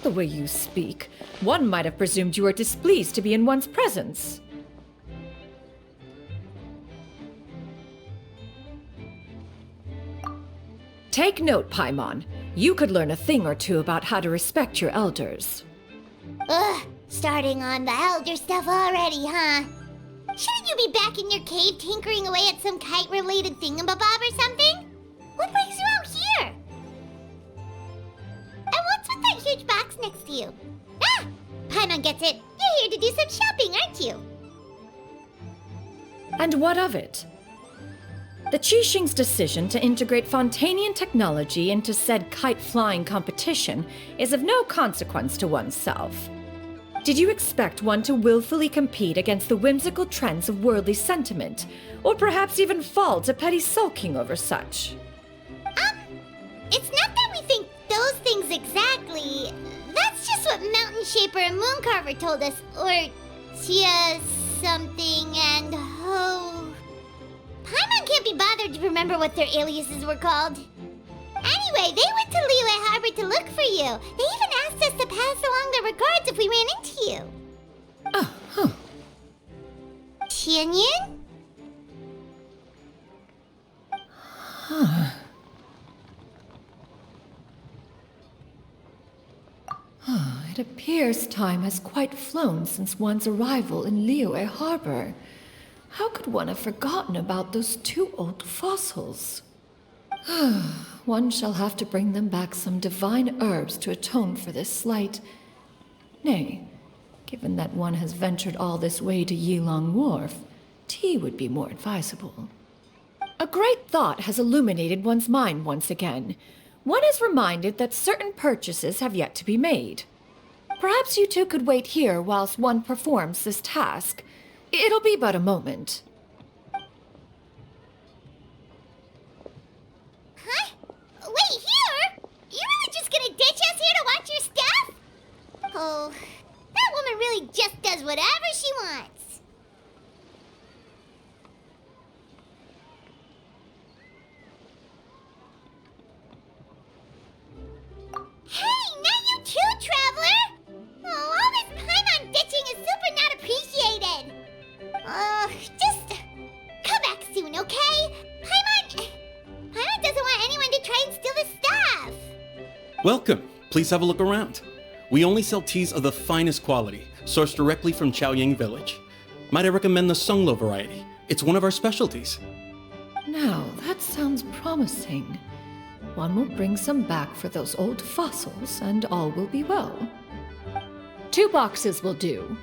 the way you speak, one might have presumed you were displeased to be in one's presence. Take note, Paimon. You could learn a thing or two about how to respect your elders. Ugh, starting on the elder stuff already, huh? Shouldn't you be back in your cave tinkering away at some kite-related thingamabob or something? What brings you out here? And what's with that huge box next to you? Ah! Paimon gets it. You're here to do some shopping, aren't you? And what of it? The Qixing's decision to integrate Fontanian technology into said kite-flying competition is of no consequence to oneself. Did you expect one to willfully compete against the whimsical trends of worldly sentiment, or perhaps even fall to petty sulking over such? It's not that we think those things exactly. That's just what Mountain Shaper and Mooncarver told us, or Tia something and Ho. Paimon can't be bothered to remember what their aliases were called. Anyway, they went to Liyue Harbor to look for you. They even asked us to pass along their regards if we ran into you. Oh, huh. Tianyun? It appears time has quite flown since one's arrival in Liyue Harbor. How could one have forgotten about those two old fossils? One shall have to bring them back some divine herbs to atone for this slight. Nay, given that one has ventured all this way to Yilong Wharf, tea would be more advisable. A great thought has illuminated one's mind once again. One is reminded that certain purchases have yet to be made. Perhaps you two could wait here whilst one performs this task. It'll be but a moment. Huh? Wait, here? You really just gonna ditch us here to watch your stuff? Oh, that woman really just does whatever she wants. Hey, not you too, Traveler! Oh, all this Paimon ditching is super not appreciated. Just come back soon, okay? Paimon doesn't want anyone to try and steal the stuff. Welcome. Please have a look around. We only sell teas of the finest quality, sourced directly from Chaoyang Village. Might I recommend the Songlo variety? It's one of our specialties. Now, that sounds promising. One will bring some back for those old fossils, and all will be well. 2 boxes will do.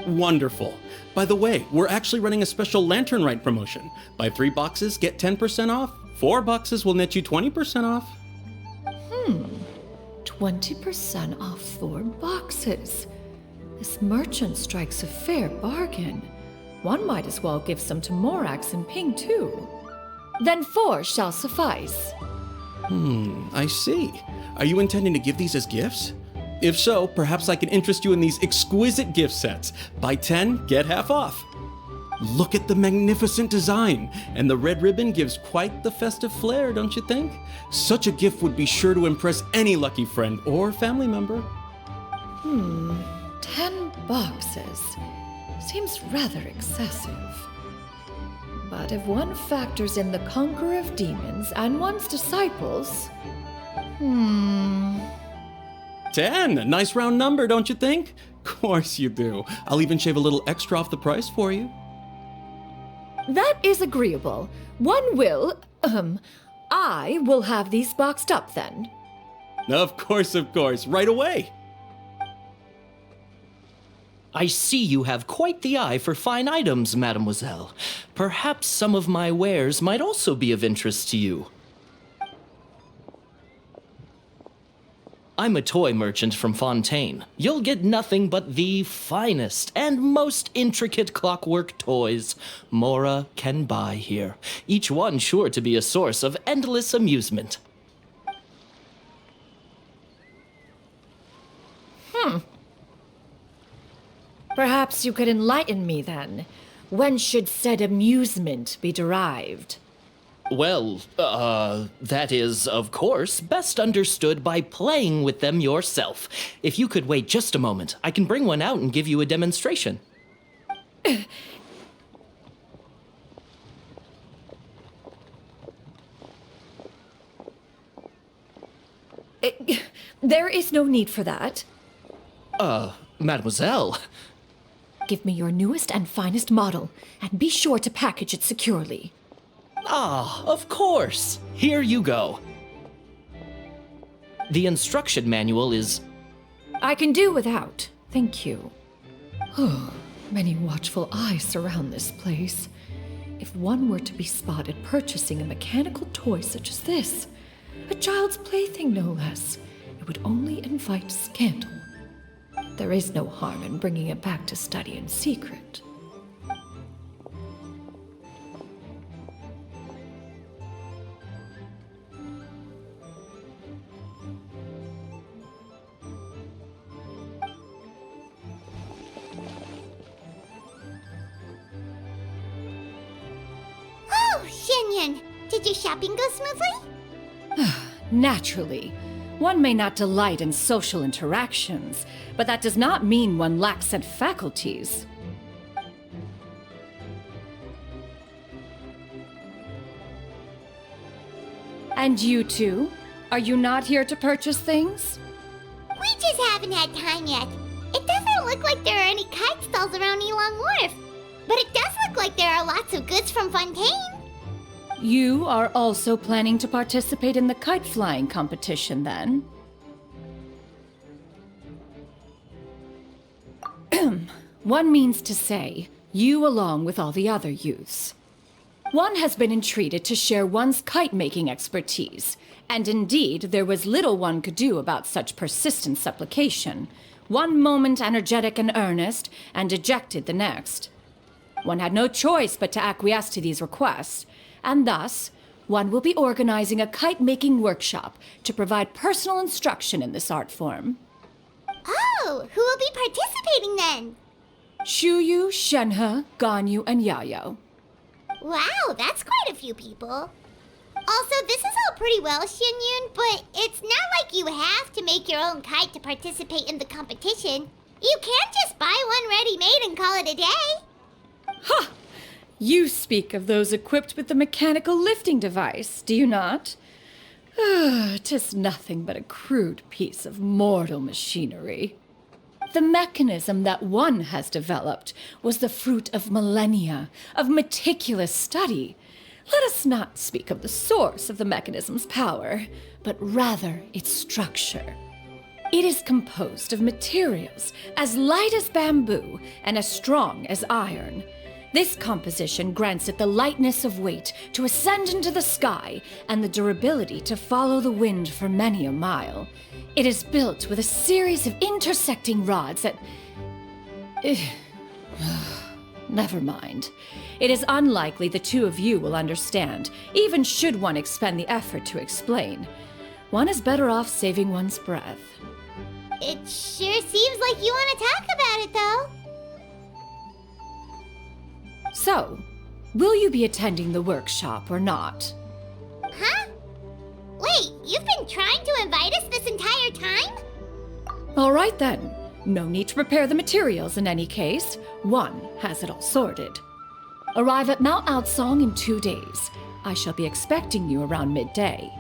Wonderful. By the way, we're actually running a special Lantern Rite promotion. Buy 3 boxes, get 10% off. 4 boxes will net you 20% off. 20% off 4 boxes. This merchant strikes a fair bargain. One might as well give some to Morax and Ping too. Then 4 shall suffice. I see. Are you intending to give these as gifts? If so, perhaps I can interest you in these exquisite gift sets. Buy 10, get half off. Look at the magnificent design, and the red ribbon gives quite the festive flair, don't you think? Such a gift would be sure to impress any lucky friend or family member. 10 boxes. Seems rather excessive. But if one factors in the Conqueror of Demons and one's disciples... 10, a nice round number, don't you think? Course you do. I'll even shave a little extra off the price for you. That is agreeable. One will, I will have these boxed up then. Of course, right away. I see you have quite the eye for fine items, mademoiselle. Perhaps some of my wares might also be of interest to you. I'm a toy merchant from Fontaine. You'll get nothing but the finest and most intricate clockwork toys Mora can buy here, each one sure to be a source of endless amusement. Perhaps you could enlighten me then. When should said amusement be derived? Well, that is, of course, best understood by playing with them yourself. If you could wait just a moment, I can bring one out and give you a demonstration. There is no need for that. Mademoiselle. Give me your newest and finest model, and be sure to package it securely. Ah, of course. Here you go. The instruction manual is... I can do without, thank you. Oh, many watchful eyes surround this place. If one were to be spotted purchasing a mechanical toy such as this, a child's plaything no less, it would only invite scandal. There is no harm in bringing it back to study in secret. Oh, Shenyan, did your shopping go smoothly? Naturally, one may not delight in social interactions, but that does not mean one lacks said faculties. And you two? Are you not here to purchase things? We just haven't had time yet. It doesn't look like there are any kite stalls around Elong Wharf, but it does look like there are lots of goods from Fontaine. You are also planning to participate in the kite flying competition, then? One means to say, you along with all the other youths. One has been entreated to share one's kite-making expertise, and indeed there was little one could do about such persistent supplication. One moment energetic and earnest, and dejected the next. One had no choice but to acquiesce to these requests, and thus, one will be organizing a kite-making workshop to provide personal instruction in this art form. Oh, who will be participating then? Shuyu, Shenhe, Ganyu, and Yayo. Wow, that's quite a few people. Also, this is all pretty well, Xinyun, but it's not like you have to make your own kite to participate in the competition. You can't just buy one ready-made and call it a day. Ha! You speak of those equipped with the mechanical lifting device, do you not? 'Tis nothing but a crude piece of mortal machinery. The mechanism that one has developed was the fruit of millennia of meticulous study. Let us not speak of the source of the mechanism's power, but rather its structure. It is composed of materials as light as bamboo and as strong as iron. This composition grants it the lightness of weight to ascend into the sky and the durability to follow the wind for many a mile. It is built with a series of intersecting rods that... Never mind. It is unlikely the two of you will understand, even should one expend the effort to explain. One is better off saving one's breath. It sure seems like you want to talk about it, though. So, will you be attending the workshop or not? Huh? Wait, you've been trying to invite us this entire time? All right then. No need to prepare the materials in any case. One has it all sorted. Arrive at Mount Outsong in 2 days. I shall be expecting you around midday.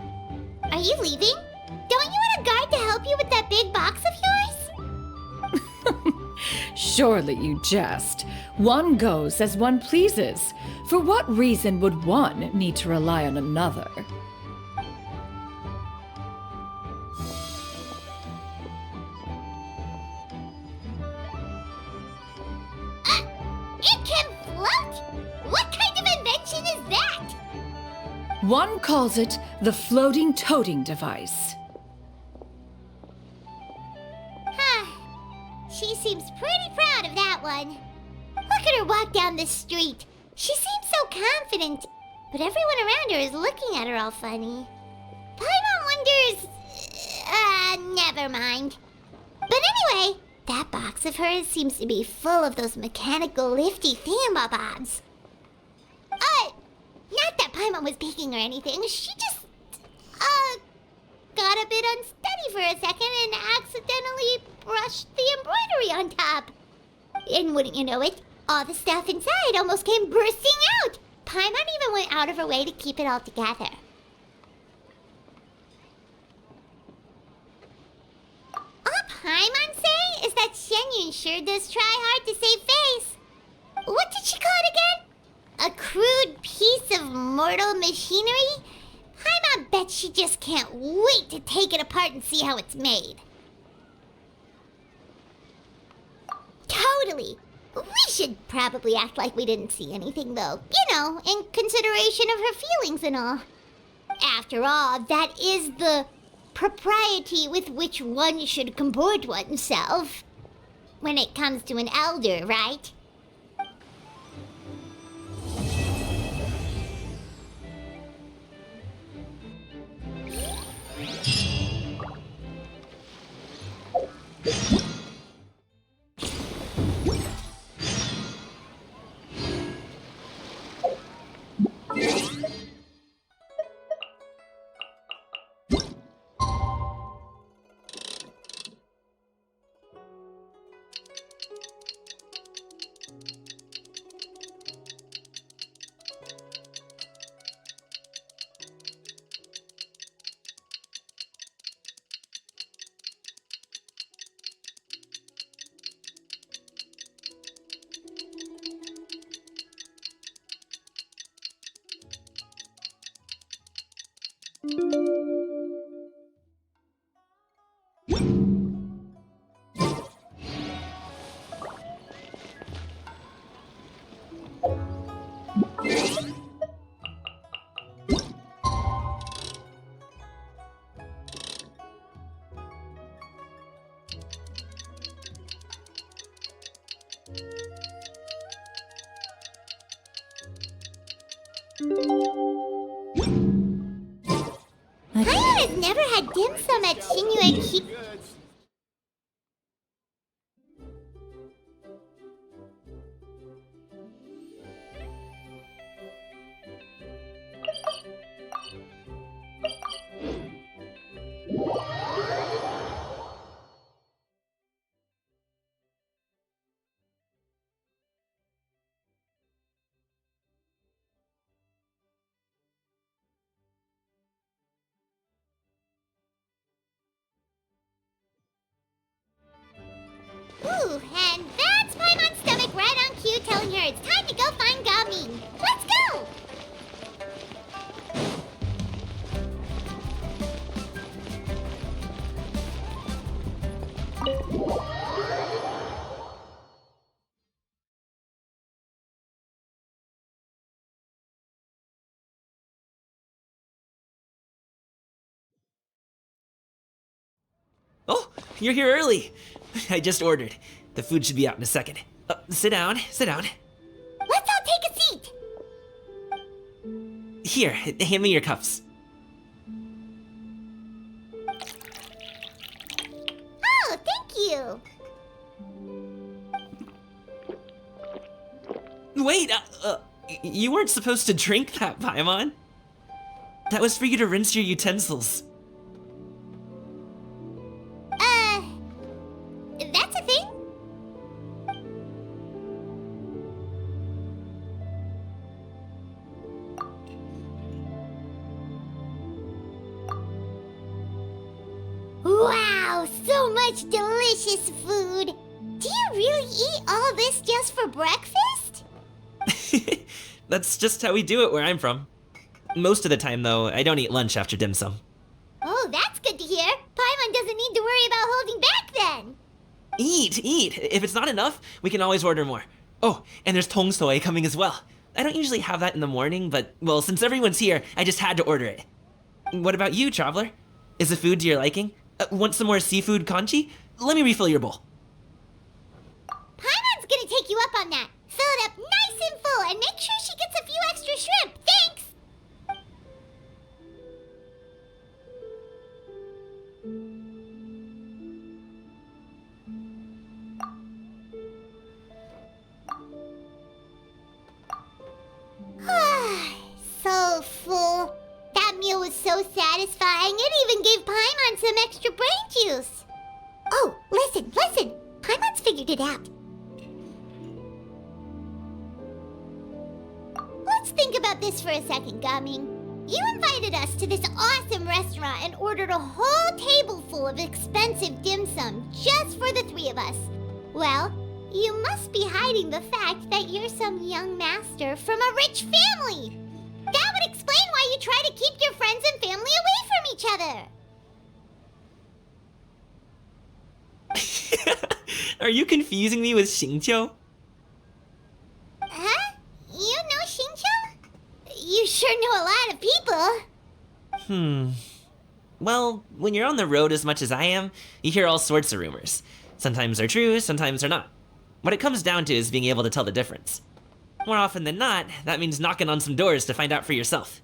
Are you leaving? Don't you want a guard to help you with that big box of yours? Surely you jest. One goes as one pleases. For what reason would one need to rely on another? It can float? What kind of invention is that? One calls it the floating toting device. Huh. She seems pretty proud of that one. Look at her walk down the street. She seems so confident, but everyone around her is looking at her all funny. Paimon wonders... never mind. But anyway, that box of hers seems to be full of those mechanical lifty thingamabobs. Not that Paimon was baking or anything. She just, got a bit unsteady for a second and accidentally brushed the embroidery on top. And wouldn't you know it, all the stuff inside almost came bursting out. Paimon even went out of her way to keep it all together. All Paimon say is that Chenyu sure does try hard to save face. What did she call it again? A crude piece of mortal machinery? Paimon bets she just can't wait to take it apart and see how it's made. Totally. We should probably act like we didn't see anything, though. You know, in consideration of her feelings and all. After all, that is the propriety with which one should comport oneself. When it comes to an elder, right? Paimon has never had dim sum at Chenyu and she... Ooh, and that's Paimon's stomach right on cue telling her it's time to go find gamimg. Let's go! Oh, you're here early. I just ordered. The food should be out in a second. Sit down, sit down. Let's all take a seat! Here, hand me your cups. Oh, thank you! Wait, you weren't supposed to drink that, Paimon. That was for you to rinse your utensils. That's a thing? Wow, so much delicious food! Do you really eat all this just for breakfast? That's just how we do it where I'm from. Most of the time, though, I don't eat lunch after dim sum. Oh, that's good to hear. Paimon doesn't need to worry about holding back then. Eat, eat. If it's not enough, we can always order more. Oh, and there's tong soy coming as well. I don't usually have that in the morning, but, well, since everyone's here, I just had to order it. What about you, traveler? Is the food to your liking? Want some more seafood congee? Let me refill your bowl. Paimon's gonna take you up on that. Fill it up nice and full and make sure she gets a few extra shrimp. Thanks! So some extra brain juice. Oh, listen. Paimon's figured it out. Let's think about this for a second, Gaming. You invited us to this awesome restaurant and ordered a whole table full of expensive dim sum just for the three of us. Well, you must be hiding the fact that you're some young master from a rich family. That would explain why you try to keep your friends and family away from each other. Are you confusing me with Xingqiu? Huh? You know Xingqiu? You sure know a lot of people. Well, when you're on the road as much as I am, you hear all sorts of rumors. Sometimes they're true, sometimes they're not. What it comes down to is being able to tell the difference. More often than not, that means knocking on some doors to find out for yourself.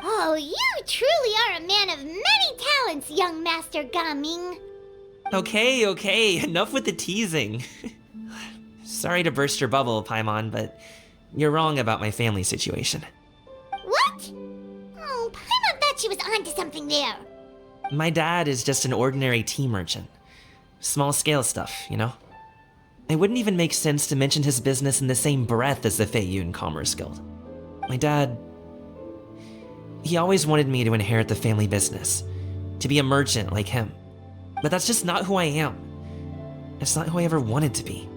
Oh, you truly are a man of many talents, young Master Gaming. Okay, enough with the teasing. Sorry to burst your bubble, Paimon, but you're wrong about my family situation. What? Oh, Paimon thought she was onto something there. My dad is just an ordinary tea merchant. Small scale stuff, you know? It wouldn't even make sense to mention his business in the same breath as the Feiyun Commerce Guild. My dad... he always wanted me to inherit the family business, to be a merchant like him. But that's just not who I am. It's not who I ever wanted to be.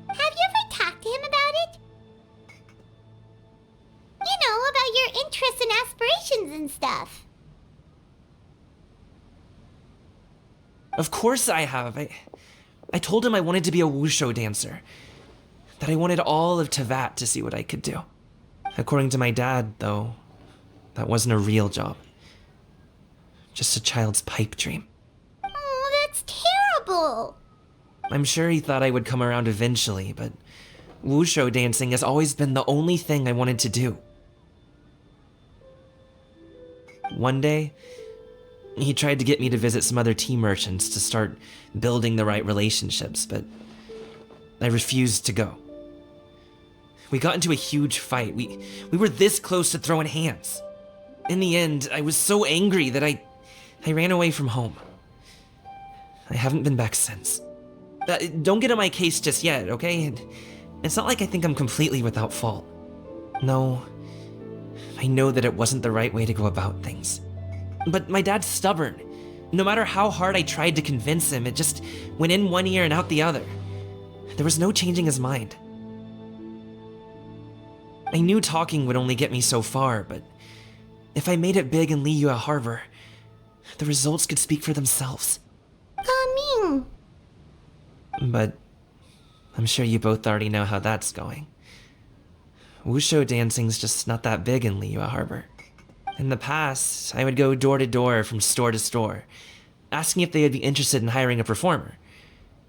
Have you ever talked to him about it? You know, about your interests and aspirations and stuff. Of course I have. I told him I wanted to be a wushu dancer. That I wanted all of Tevat to see what I could do. According to my dad, though, that wasn't a real job. Just a child's pipe dream. Oh, that's terrible. I'm sure he thought I would come around eventually, but wushu dancing has always been the only thing I wanted to do. One day, he tried to get me to visit some other tea merchants to start building the right relationships, but I refused to go. We got into a huge fight. We were this close to throwing hands. In the end, I was so angry that I ran away from home. I haven't been back since. Don't get on my case just yet, okay? It's not like I think I'm completely without fault. No, I know that it wasn't the right way to go about things. But my dad's stubborn. No matter how hard I tried to convince him, it just went in one ear and out the other. There was no changing his mind. I knew talking would only get me so far, but if I made it big in Liyue Harbor, the results could speak for themselves. Gaming. But I'm sure you both already know how that's going. Wushu dancing's just not that big in Liyue Harbor. In the past, I would go door to door from store to store, asking if they would be interested in hiring a performer.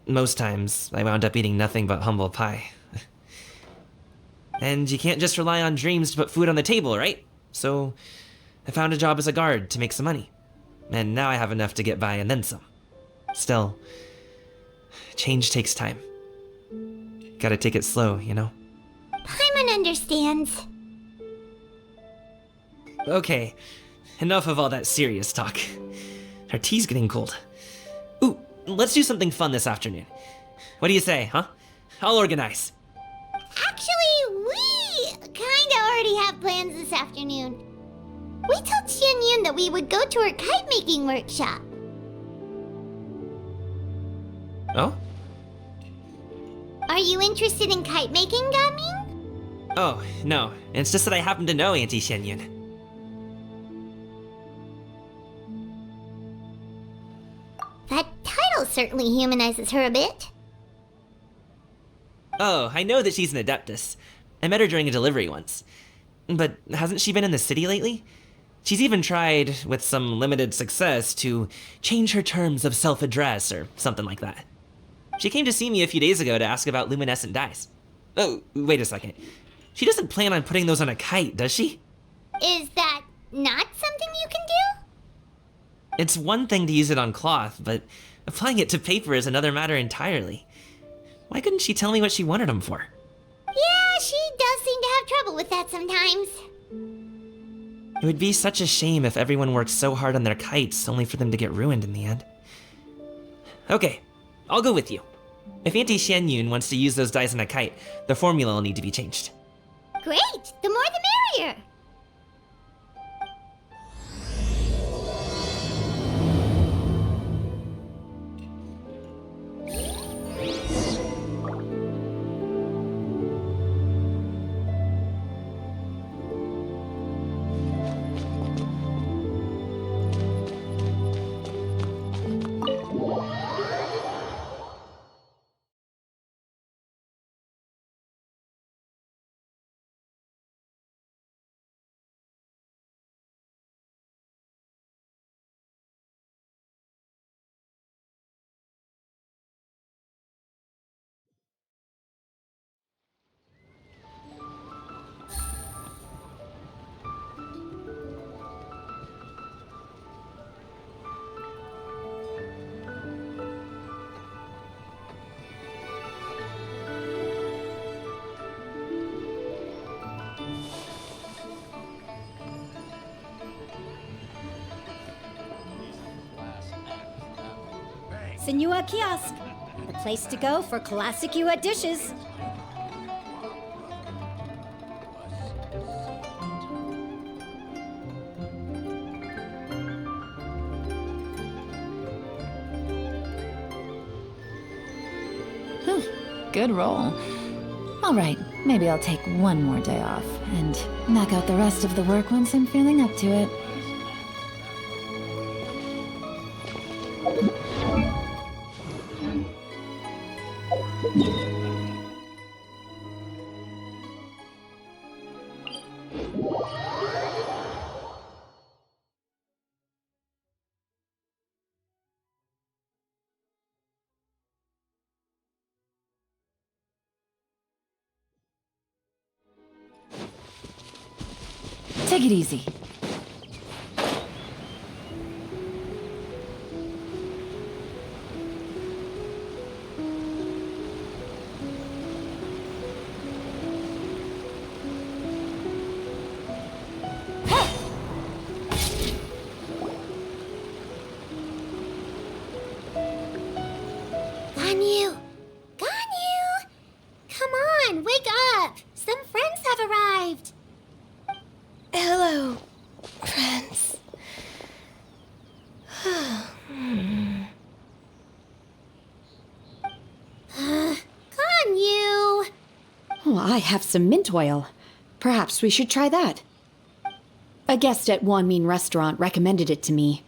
Most times, I wound up eating nothing but humble pie. And you can't just rely on dreams to put food on the table, right? So, I found a job as a guard to make some money. And now I have enough to get by and then some. Still, change takes time. Gotta take it slow, you know? Paimon understands. Okay, enough of all that serious talk. Our tea's getting cold. Ooh, let's do something fun this afternoon. What do you say, huh? I'll organize. Actually, we kinda already have plans this afternoon. We told Chenyu that we would go to her kite-making workshop. Oh? Are you interested in kite-making, Gaming? Oh, no. It's just that I happen to know Auntie Shenyun. That title certainly humanizes her a bit. Oh, I know that she's an adeptus. I met her during a delivery once. But hasn't she been in the city lately? She's even tried, with some limited success, to change her terms of self-address or something like that. She came to see me a few days ago to ask about luminescent dyes. Oh, wait a second. She doesn't plan on putting those on a kite, does she? Is that not something you can do? It's one thing to use it on cloth, but applying it to paper is another matter entirely. Why couldn't she tell me what she wanted them for? Yeah, she does seem to have trouble with that sometimes. It would be such a shame if everyone worked so hard on their kites only for them to get ruined in the end. Okay, I'll go with you. If Auntie Xianyun wants to use those dies on a kite, the formula will need to be changed. Great! The more the merrier! Chenyu Kiosk, the place to go for classic Yua dishes. Good roll. All right, maybe I'll take one more day off and knock out the rest of the work once I'm feeling up to it. Take it easy. Ganyu! Ganyu! Come on, wake up! Some friends have arrived! Hello, friends. Ganyu! Oh, I have some mint oil. Perhaps we should try that. A guest at Wanmin Restaurant recommended it to me.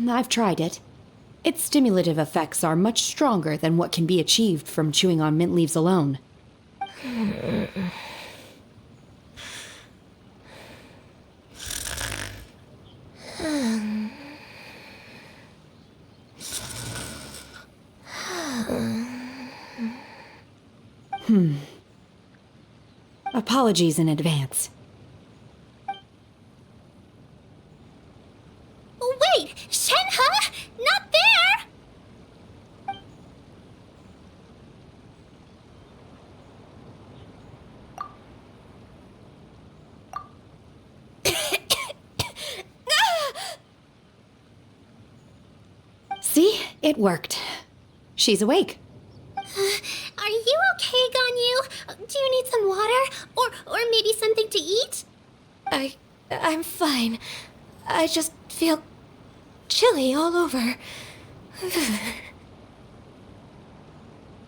I've tried it. Its stimulative effects are much stronger than what can be achieved from chewing on mint leaves alone. Apologies in advance. Oh, wait! Shenhe? Not there! See? It worked. She's awake. Are you okay, Ganyu? Do you need some water? Or maybe something to eat? I'm fine. I just feel chilly all over.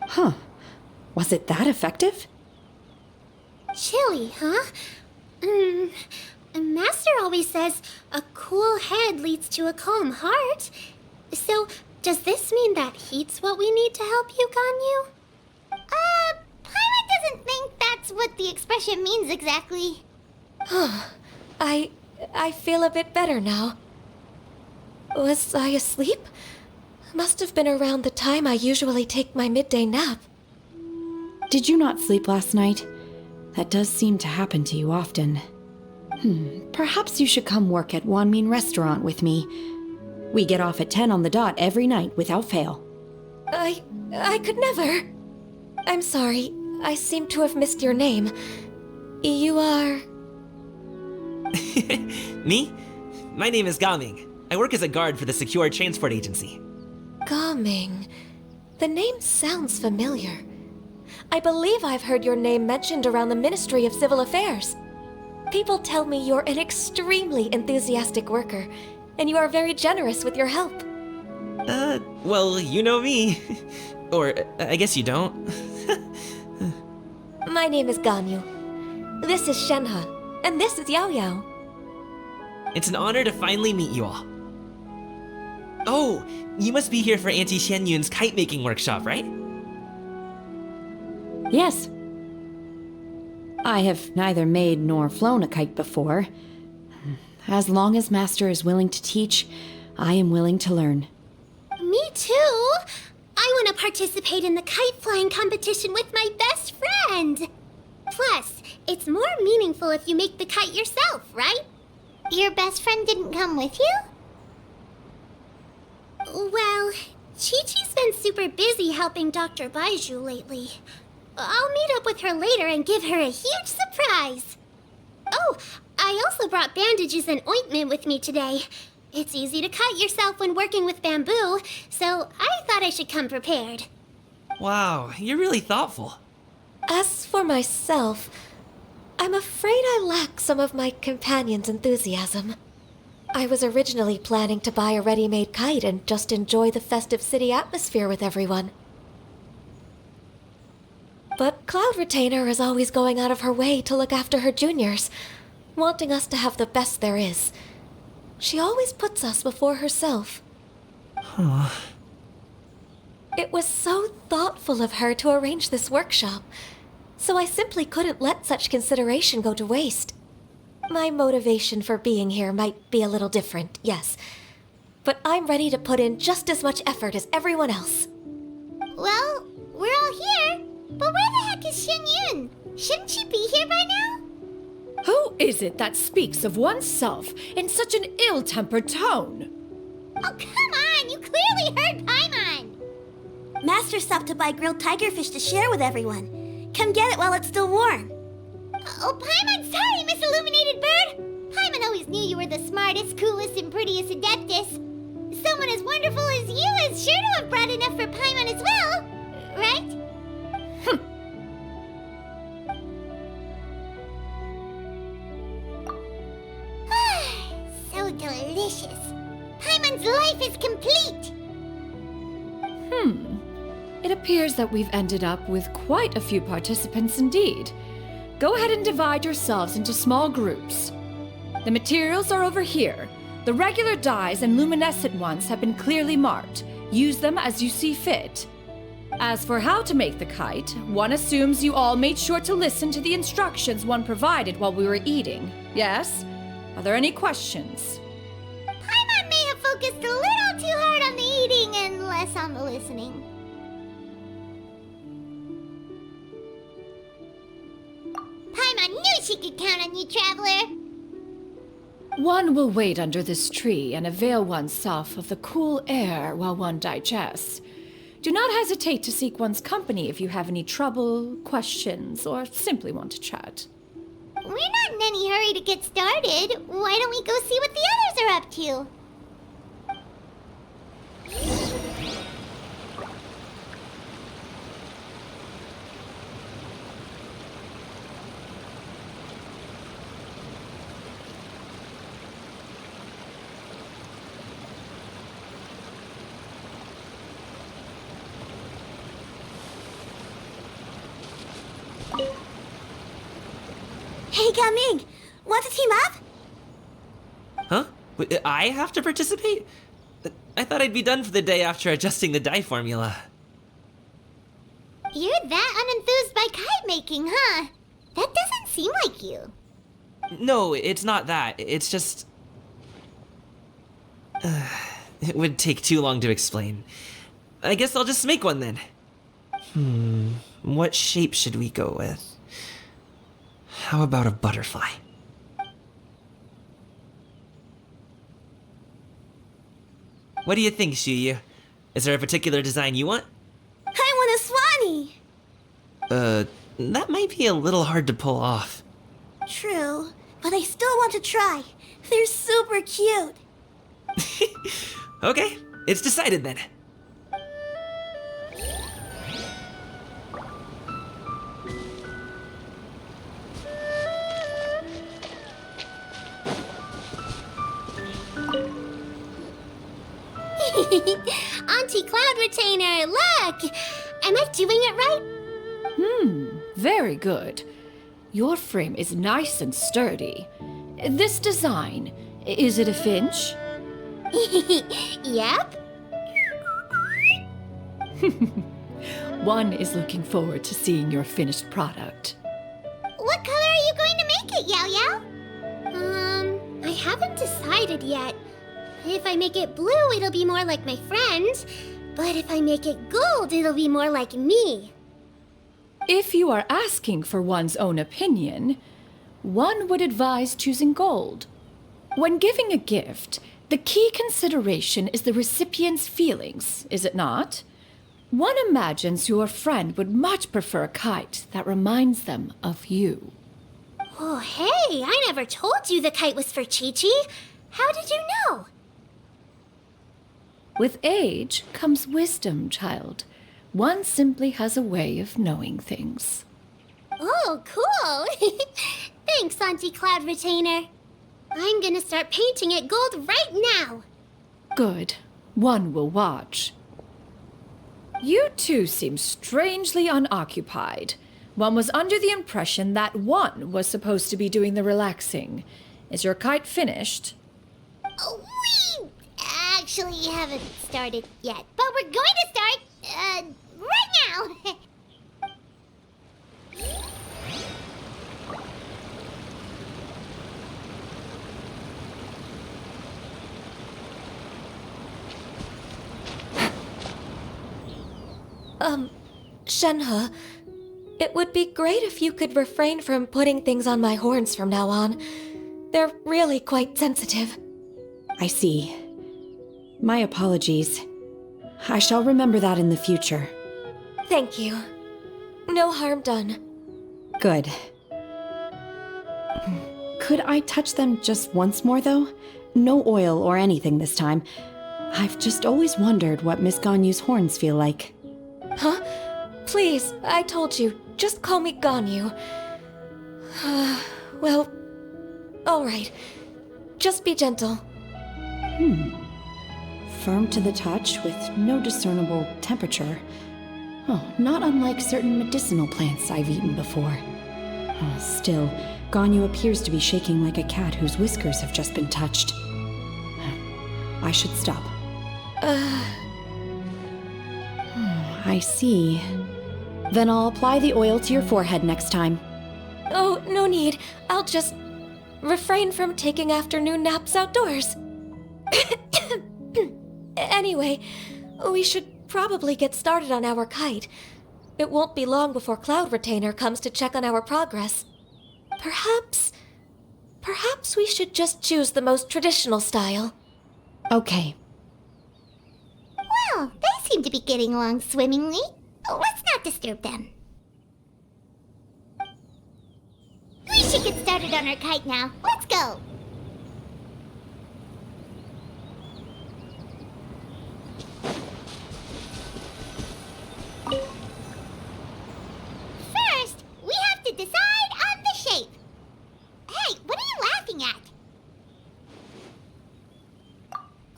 Huh. Was it that effective? Chilly, huh? Master always says a cool head leads to a calm heart. So, does this mean that heat's what we need to help you, Ganyu? Paimon doesn't think that's what the expression means exactly. I feel a bit better now. Was I asleep? Must have been around the time I usually take my midday nap. Did you not sleep last night? That does seem to happen to you often. Perhaps you should come work at Wanmin Restaurant with me. We get off at 10 on the dot every night without fail. I could never. I'm sorry. I seem to have missed your name. You are... Me? My name is Gaming. I work as a guard for the Secure Transport Agency. Gaming. The name sounds familiar. I believe I've heard your name mentioned around the Ministry of Civil Affairs. People tell me you're an extremely enthusiastic worker, and you are very generous with your help. Well, you know me. Or, I guess you don't. My name is Ganyu. This is Shenhe, and this is Yao Yao. It's an honor to finally meet you all. Oh, you must be here for Auntie Shenyun's kite-making workshop, right? Yes. I have neither made nor flown a kite before. As long as Master is willing to teach, I am willing to learn. Me too. I want to participate in the kite flying competition with my best friend. Plus, it's more meaningful if you make the kite yourself, right? Your best friend didn't come with you? Well, Chi-Chi's been super busy helping Dr. Baiju lately. I'll meet up with her later and give her a huge surprise. Oh, I also brought bandages and ointment with me today. It's easy to cut yourself when working with bamboo, so I thought I should come prepared. Wow, you're really thoughtful. As for myself, I'm afraid I lack some of my companion's enthusiasm. I was originally planning to buy a ready-made kite and just enjoy the festive city atmosphere with everyone. But Cloud Retainer is always going out of her way to look after her juniors, wanting us to have the best there is. She always puts us before herself. It was so thoughtful of her to arrange this workshop, so I simply couldn't let such consideration go to waste. My motivation for being here might be a little different, yes, but I'm ready to put in just as much effort as everyone else. Well, we're all here, but where the heck is Shenyun? Shouldn't she be here by now? Who is it that speaks of oneself in such an ill-tempered tone? Oh, come on! You clearly heard Paimon! Master stopped to buy grilled tigerfish to share with everyone. Come get it while it's still warm. Oh, Paimon, sorry, Miss Illuminated Bird! Paimon always knew you were the smartest, coolest, and prettiest Adeptus. Someone as wonderful as you is sure to have brought enough for Paimon as well, right? So delicious. Paimon's life is complete. It appears that we've ended up with quite a few participants indeed. Go ahead and divide yourselves into small groups. The materials are over here. The regular dyes and luminescent ones have been clearly marked. Use them as you see fit. As for how to make the kite, one assumes you all made sure to listen to the instructions one provided while we were eating. Yes? Are there any questions? Paimon may have focused a little too hard on the eating and less on the listening. Paimon knew she could count on you, Traveler. One will wait under this tree and avail oneself of the cool air while one digests. Do not hesitate to seek one's company if you have any trouble, questions, or simply want to chat. We're not in any hurry to get started. Why don't we go see what the others are up to? Hey, Gaming! Want to team up? Huh? Wait, I have to participate? I thought I'd be done for the day after adjusting the dye formula. You're that unenthused by kite making, huh? That doesn't seem like you. No, it's not that. It's just... it would take too long to explain. I guess I'll just make one then. What shape should we go with? How about a butterfly? What do you think, Shuyu? Is there a particular design you want? I want a swanee! That might be a little hard to pull off. True, but I still want to try. They're super cute. Okay, it's decided then. Auntie Cloud Retainer, look! Am I doing it right? Very good. Your frame is nice and sturdy. This design, is it a finch? Yep. One is looking forward to seeing your finished product. What color are you going to make it, Yao Yao? I haven't decided yet. If I make it blue, it'll be more like my friend. But if I make it gold, it'll be more like me. If you are asking for one's own opinion, one would advise choosing gold. When giving a gift, the key consideration is the recipient's feelings, is it not? One imagines your friend would much prefer a kite that reminds them of you. Oh, hey, I never told you the kite was for Chi-Chi. How did you know? With age comes wisdom, child. One simply has a way of knowing things. Oh, cool. Thanks, Auntie Cloud Retainer. I'm gonna start painting it gold right now. Good. One will watch. You two seem strangely unoccupied. One was under the impression that one was supposed to be doing the relaxing. Is your kite finished? Oh, we actually haven't started yet, but we're going to start, right now. Shenhe, it would be great if you could refrain from putting things on my horns from now on. They're really quite sensitive. I see. My apologies. I shall remember that in the future. Thank you. No harm done. Good. Could I touch them just once more, though? No oil or anything this time. I've just always wondered what Miss Ganyu's horns feel like. Huh? Please, I told you. Just call me Ganyu. Well, alright. Just be gentle. Firm to the touch with no discernible temperature. Oh, not unlike certain medicinal plants I've eaten before. Oh, still, Ganyu appears to be shaking like a cat whose whiskers have just been touched. I should stop. I see. Then I'll apply the oil to your forehead next time. Oh, no need. I'll just refrain from taking afternoon naps outdoors. Anyway, we should probably get started on our kite. It won't be long before Cloud Retainer comes to check on our progress. Perhaps we should just choose the most traditional style. Okay. Well, they seem to be getting along swimmingly. Let's not disturb them. We should get started on our kite now. Let's go. First, we have to decide on the shape. Hey, what are you laughing at?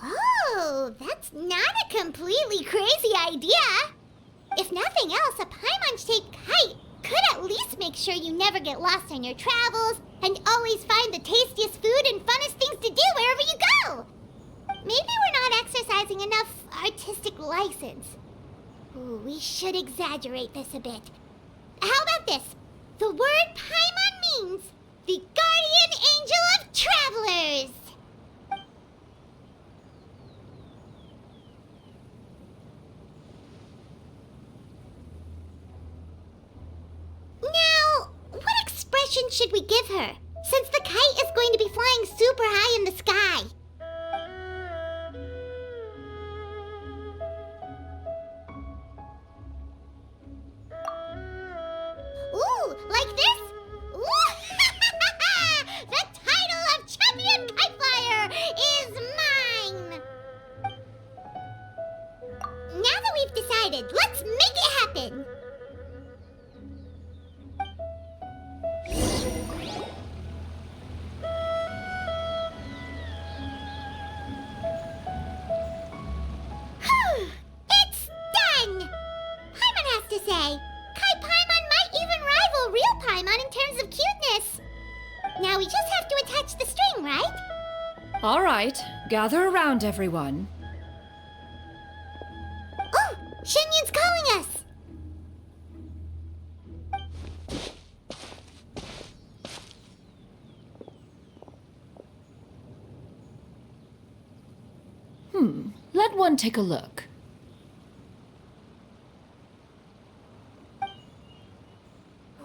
Oh, that's not a completely crazy idea. If nothing else, a Paimon-shaped kite could at least make sure you never get lost on your travels and always find the tastiest food and funnest things to do wherever you go. Maybe we're not exercising enough artistic license. Ooh, we should exaggerate this a bit. How about this? The word Paimon means the guardian angel of travelers. Now, what expression should we give her, since the kite is going to be flying super high in the sky? right? All right, gather around, everyone. Oh, Shenyun's calling us! Let one take a look.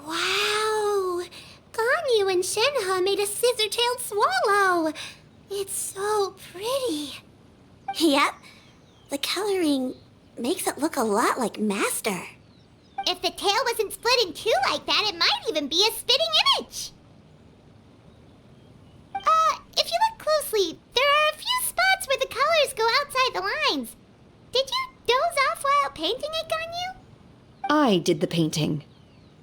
Wow! Ganyu and Shenhe made a scissor-tailed swallow! It's so pretty. Yep. The coloring makes it look a lot like Master. If the tail wasn't split in two like that, it might even be a spitting image. If you look closely, there are a few spots where the colors go outside the lines. Did you doze off while painting it, Ganyu? I did the painting.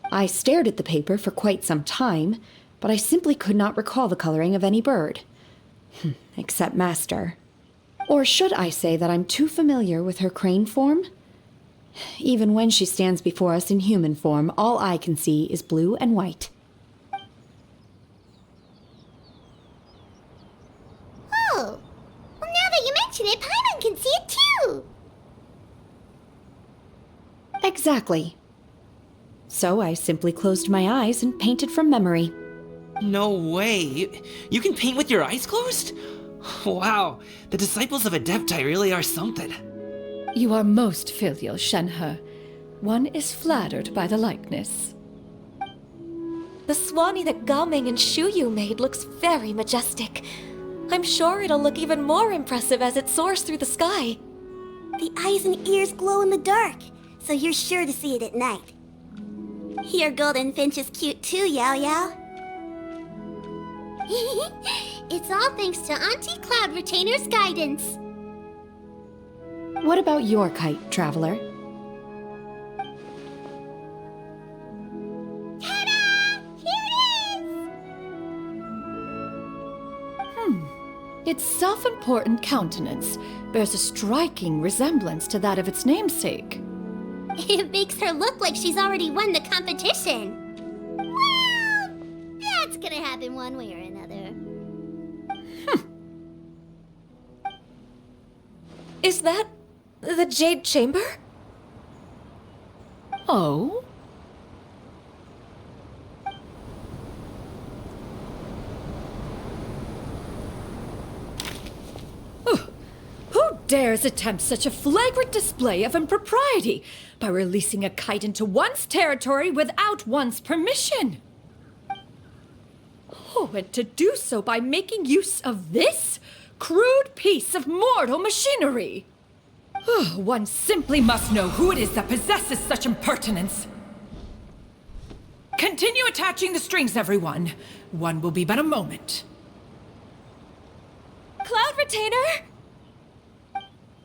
I stared at the paper for quite some time, but I simply could not recall the coloring of any bird. Except Master. Or should I say that I'm too familiar with her crane form? Even when she stands before us in human form, all I can see is blue and white. Oh. Well, now that you mention it, Paimon can see it too. Exactly. So I simply closed my eyes and painted from memory. No way. You can paint with your eyes closed? Wow, the disciples of Adepti really are something. You are most filial, Shenhe. One is flattered by the likeness. The Swanee that Gaming and Shuyu made looks very majestic. I'm sure it'll look even more impressive as it soars through the sky. The eyes and ears glow in the dark, so you're sure to see it at night. Your golden finch is cute too, Yao Yao. It's all thanks to Auntie Cloud Retainer's guidance. What about your kite, Traveler? Ta-da! Here it is! Its self-important countenance bears a striking resemblance to that of its namesake. It makes her look like she's already won the competition. Well, that's gonna happen one way or another. Is that the Jade Chamber? Oh? Who dares attempt such a flagrant display of impropriety by releasing a kite into one's territory without one's permission? Oh, and to do so by making use of this crude piece of mortal machinery. One simply must know who it is that possesses such impertinence. Continue attaching the strings, everyone. One will be but a moment. Cloud Retainer!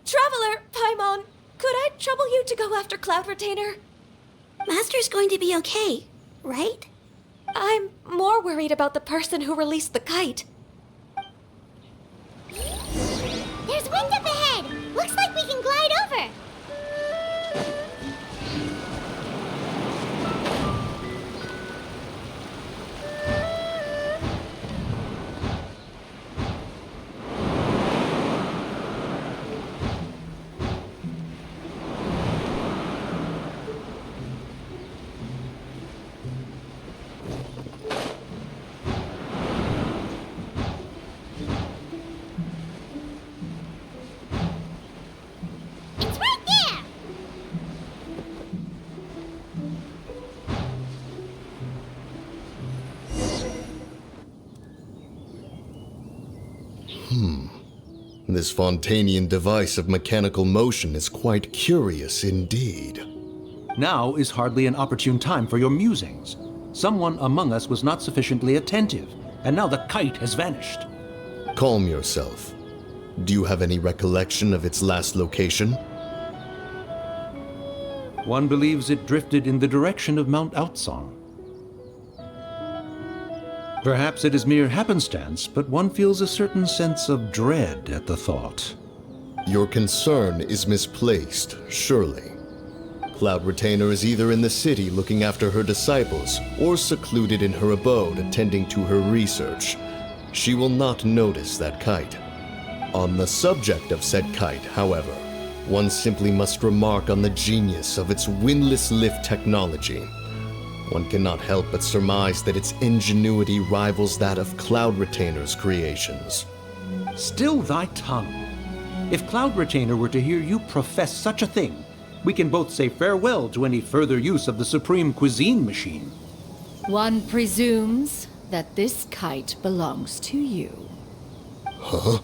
Traveler, Paimon, could I trouble you to go after Cloud Retainer? Master's going to be okay, right? I'm more worried about the person who released the kite. There's wind up ahead! Looks like we can glide over! It's right there! This Fontanian device of mechanical motion is quite curious indeed. Now is hardly an opportune time for your musings. Someone among us was not sufficiently attentive, and now the kite has vanished. Calm yourself. Do you have any recollection of its last location? One believes it drifted in the direction of Mount Outsong. Perhaps it is mere happenstance, but one feels a certain sense of dread at the thought. Your concern is misplaced, surely. Cloud Retainer is either in the city looking after her disciples, or secluded in her abode attending to her research. she will not notice that kite. On the subject of said kite, however, one simply must remark on the genius of its windless lift technology. One cannot help but surmise that its ingenuity rivals that of Cloud Retainer's creations. Still thy tongue. If Cloud Retainer were to hear you profess such a thing, we can both say farewell to any further use of the Supreme Cuisine Machine. One presumes that this kite belongs to you. Huh?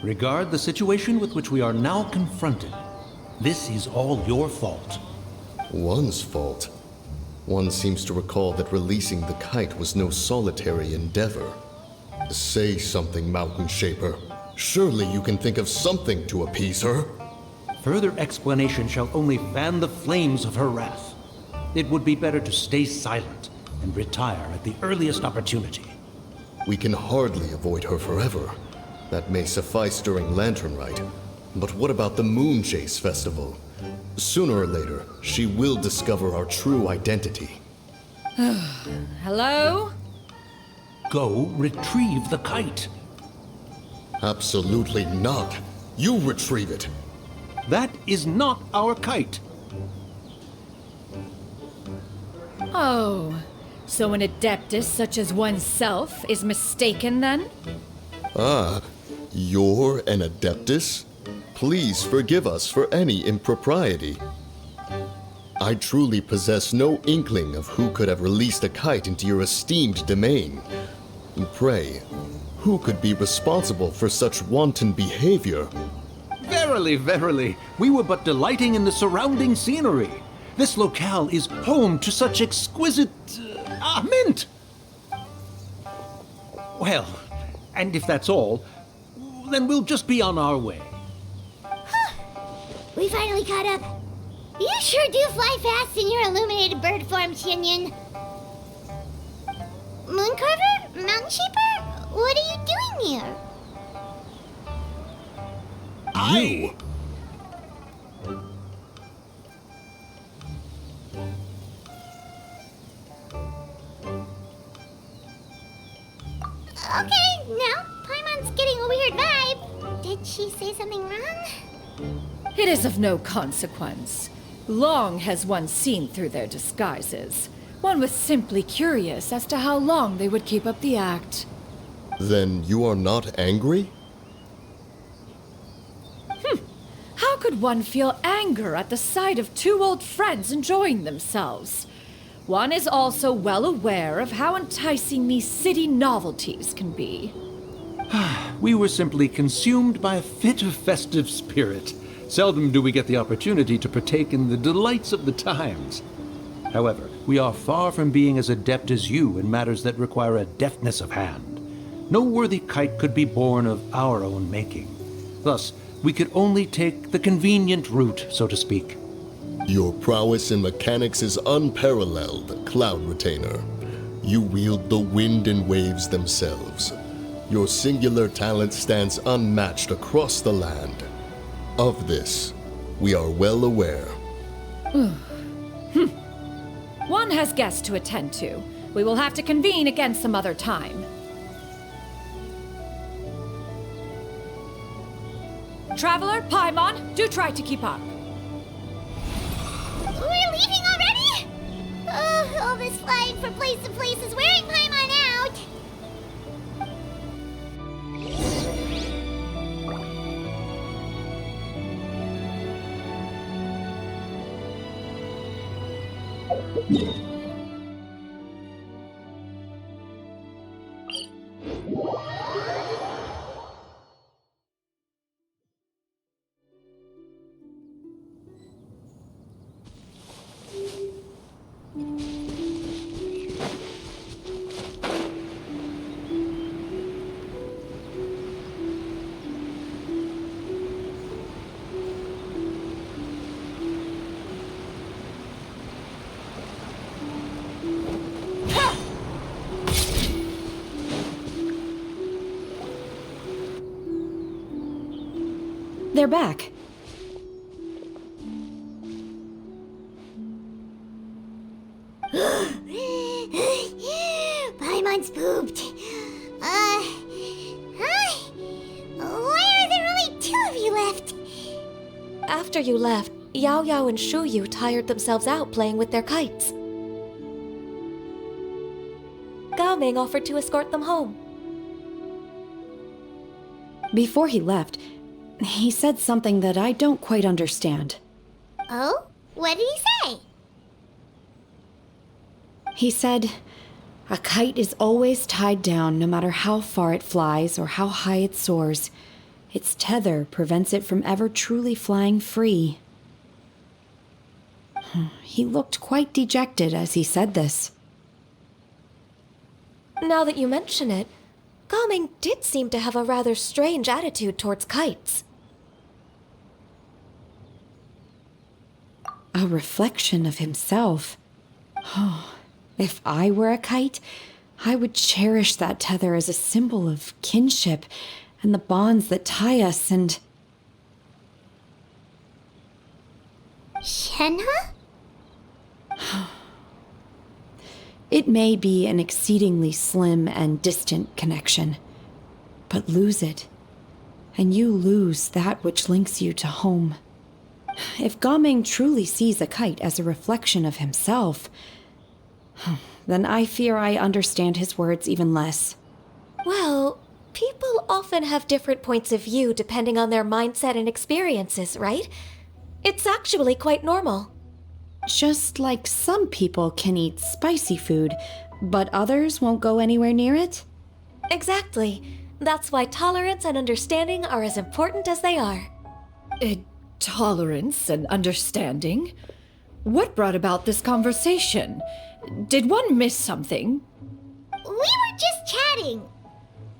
Regard the situation with which we are now confronted. This is all your fault. One's fault. One seems to recall that releasing the kite was no solitary endeavor. Say something, Mountain Shaper. Surely you can think of something to appease her. Further explanation shall only fan the flames of her wrath. It would be better to stay silent and retire at the earliest opportunity. We can hardly avoid her forever. That may suffice during Lantern Rite. But what about the Moon Chase Festival? Sooner or later, she will discover our true identity. Hello? Go retrieve the kite. Absolutely not. You retrieve it. That is not our kite. Oh, so an adeptus such as oneself is mistaken then? Ah, you're an Adeptus? Please forgive us for any impropriety. I truly possess no inkling of who could have released a kite into your esteemed domain. Pray, who could be responsible for such wanton behavior? Verily, verily, we were but delighting in the surrounding scenery. This locale is home to such exquisite... mint! Well, and if that's all, then we'll just be on our way. We finally caught up. You sure do fly fast in your illuminated bird form, Chenyu. Mooncarver? Mountain Shaper? What are you doing here? You! Okay, now Paimon's getting a weird vibe. Did she say something wrong? It is of no consequence. Long has one seen through their disguises. One was simply curious as to how long they would keep up the act. Then you are not angry? How could one feel anger at the sight of two old friends enjoying themselves? One is also well aware of how enticing these city novelties can be. We were simply consumed by a fit of festive spirit. Seldom do we get the opportunity to partake in the delights of the times. However, we are far from being as adept as you in matters that require a deftness of hand. No worthy kite could be born of our own making. Thus, we could only take the convenient route, so to speak. Your prowess in mechanics is unparalleled, Cloud Retainer. You wield the wind and waves themselves. Your singular talent stands unmatched across the land. Of this, we are well aware. One has guests to attend to. We will have to convene again some other time. Traveler, Paimon, do try to keep up. We're leaving already? All this flying from place to place is wearing Paimon out. They're back. Paimon's pooped. Hi. Why are there only 2 of you left? After you left, Yao Yao and Shu Yu tired themselves out playing with their kites. Gamimg offered to escort them home. Before he left, he said something that I don't quite understand. Oh? What did he say? He said, a kite is always tied down no matter how far it flies or how high it soars. Its tether prevents it from ever truly flying free. He looked quite dejected as he said this. Now that you mention it, Gamimg did seem to have a rather strange attitude towards kites. A reflection of himself. If I were a kite, I would cherish that tether as a symbol of kinship and the bonds that tie us and... Shenhe? It may be an exceedingly slim and distant connection, but lose it, and you lose that which links you to home. If Gamimg truly sees a kite as a reflection of himself, then I fear I understand his words even less. Well, people often have different points of view depending on their mindset and experiences, right? It's actually quite normal. Just like some people can eat spicy food, but others won't go anywhere near it? Exactly. That's why tolerance and understanding are as important as they are. Tolerance and understanding? What brought about this conversation? Did one miss something? We were just chatting.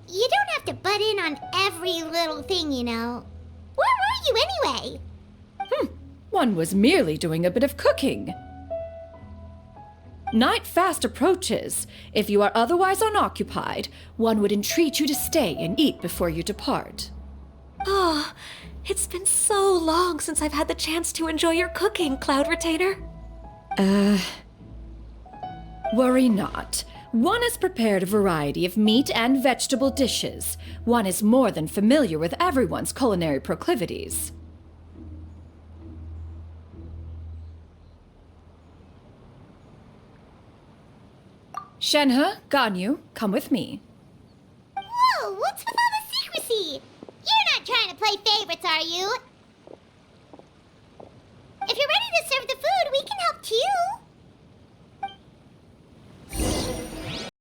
You don't have to butt in on every little thing, you know. Where were you anyway? One was merely doing a bit of cooking. Night fast approaches. If you are otherwise unoccupied, one would entreat you to stay and eat before you depart. Oh, it's been so long since I've had the chance to enjoy your cooking, Cloud Retainer. Worry not. One has prepared a variety of meat and vegetable dishes. One is more than familiar with everyone's culinary proclivities. Shenhe, Ganyu, come with me. Whoa, what's with all the secrecy? You're not trying to play favorites, are you?